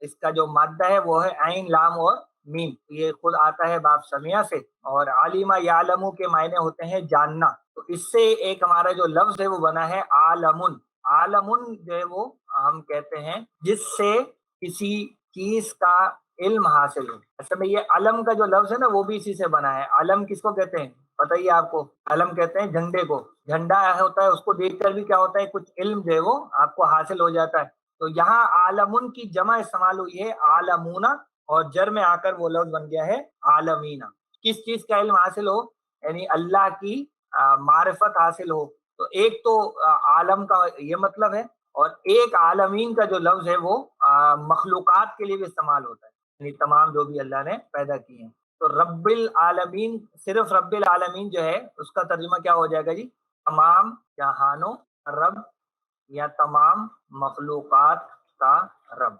इसका जो मादा है वो है ऐन लाम और मीम, ये खुद आता है बाप समिया से, और आलिमा यालमू के मायने होते हैं जानना। तो इससे एक हमारा जो लफ्ज है वो बना है आलमुन। आलमुन जो है वो हम कहते हैं जिससे किसी चीज का इल्म हासिल हो। असल में ये अलम का जो लफ्ज है ना वो भी इसी से बना है। अलम किसको कहते हैं बताइए आपको? अलम कहते हैं झंडे को। झंडा होता है, उसको देखकर भी क्या होता है, कुछ इल्म जो है वो आपको हासिल हो जाता है। तो यहाँ आलमुन की जमा इस्तेमाल हुई है आलमूना, और जर में आकर वो लफ्ज बन गया है आलमीना। किस चीज का इल्म हासिल हो, यानी अल्लाह की मारिफत हासिल हो। तो एक तो आलम का ये मतलब है, और एक आलमीन का जो लफ्ज है वो मखलूकात के लिए भी इस्तेमाल होता है, यानी तमाम जो भी अल्लाह ने पैदा किए हैं। तो रब्बिल आलमीन, सिर्फ रब्बिल आलमीन जो है उसका तर्जुमा क्या हो जाएगा जी? तमाम जहानों रब, या तमाम मखलूकात का रब।